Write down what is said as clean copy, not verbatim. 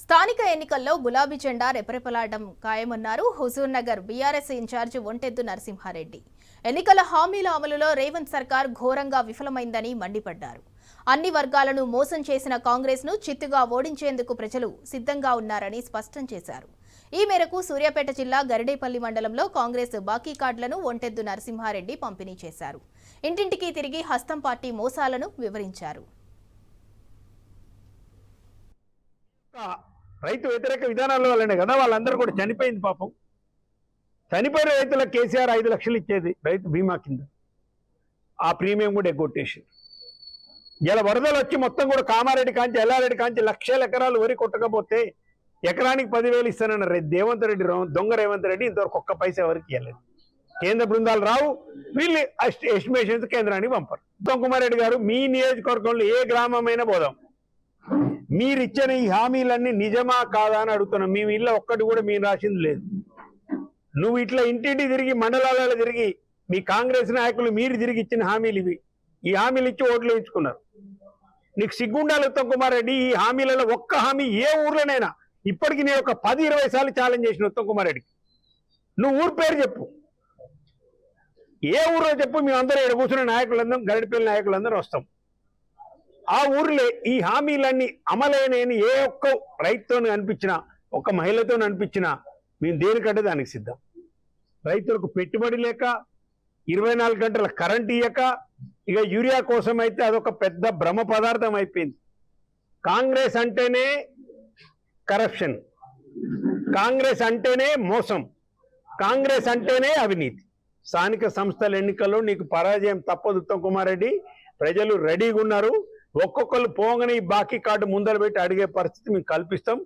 స్థానిక ఎన్నికల్లో గులాబీ జెండా రెపరెపలాడడం ఖాయమన్నారు హుజూర్ నగర్ బీఆర్ఎస్ ఇన్ఛార్జి ఒంటెద్దు నరసింహారెడ్డి. ఎన్నికల హామీల అమలులో రేవంత్ సర్కార్ ఘోరంగా విఫలమైందని మండిపడ్డారు. అన్ని వర్గాలను మోసం చేసిన కాంగ్రెస్ ను చిత్తుగా ఓడించేందుకు ప్రజలు సిద్ధంగా ఉన్నారని స్పష్టం చేశారు. ఈ మేరకు సూర్యాపేట జిల్లా గరిడేపల్లి మండలంలో కాంగ్రెస్ బాకీ కార్డులను ఒంటెద్దు నరసింహారెడ్డి పంపిణీ చేశారు. ఇంటింటికి తిరిగి హస్తం పార్టీ మోసాలను వివరించారు. రైతు వ్యతిరేక విధానాల వల్లనే కదా వాళ్ళందరూ కూడా చనిపోయింది. పాపం చనిపోయిన రైతులకు కేసీఆర్ 5 లక్షలు ఇచ్చేది రైతు బీమా కింద. ఆ ప్రీమియం కూడా ఎగ్గొట్టేసి ఇలా వరదలు వచ్చి మొత్తం కూడా కామారెడ్డి కాంచి ఎల్లారెడ్డి కాంచి లక్షల ఎకరాలు వరి కొట్టకపోతే ఎకరానికి 10,000 ఇస్తానన్న రేవంత్ రెడ్డి దొంగ రేవంత్ రెడ్డి ఇంతవరకు ఒక్క పైసా ఎవరికి ఇవ్వలేదు. కేంద్ర బృందాలు రావు, వీళ్ళు ఎస్టిమేషన్స్ కేంద్రానికి పంపరు. ఉత్తమ్ కుమార్ రెడ్డి గారు మీ నియోజకవర్గంలో ఏ గ్రామమైనా పోదాం, మీరిచ్చిన ఈ హామీలన్నీ నిజమా కాదా అని అడుగుతున్నాం. మేము ఇళ్ళ ఒక్కటి కూడా మీరు రాసింది లేదు. నువ్వు ఇట్లా ఇంటింటి తిరిగి మండలాలలో తిరిగి మీ కాంగ్రెస్ నాయకులు మీరు తిరిగి ఇచ్చిన హామీలు ఇవి. ఈ హామీలు ఇచ్చి ఓట్లు వేయించుకున్నారు. నీకు సిగ్గుండాలి ఉత్తమ్ కుమార్ రెడ్డి. ఈ హామీలలో ఒక్క హామీ ఏ ఊర్లోనైనా ఇప్పటికి నేను ఒక 10-20 సార్లు ఛాలెంజ్ చేసిన ఉత్తమ్ కుమార్ రెడ్డికి. నువ్వు ఊరు పేరు చెప్పు, ఏ ఊరో చెప్పు. మేమందరూ ఇక్కడ కూర్చున్న నాయకులందరం గరిడిపల్లి నాయకులందరూ వస్తాం. ఆ ఊర్లో ఈ హామీలన్నీ అమలైనని ఏ ఒక్క రైతుతో అనిపించినా, ఒక్క మహిళతో అనిపించినా మేము దేనికంటే దానికి సిద్ధం. రైతులకు పెట్టుబడి లేక 24 గంటల కరెంట్ ఇయ్యక ఇక యూరియా కోసం అయితే అదొక పెద్ద భ్రమ పదార్థం అయిపోయింది. కాంగ్రెస్ అంటేనే కరప్షన్, కాంగ్రెస్ అంటేనే మోసం, కాంగ్రెస్ అంటేనే అవినీతి. స్థానిక సంస్థల ఎన్నికల్లో నీకు పరాజయం తప్పదు ఉత్తమ్ కుమార్ రెడ్డి. ప్రజలు రెడీగా ఉన్నారు. ఒక్కొక్కరు పోగానే ఈ బాకీ కార్డు ముందర పెట్టి అడిగే పరిస్థితి మేము కల్పిస్తాం.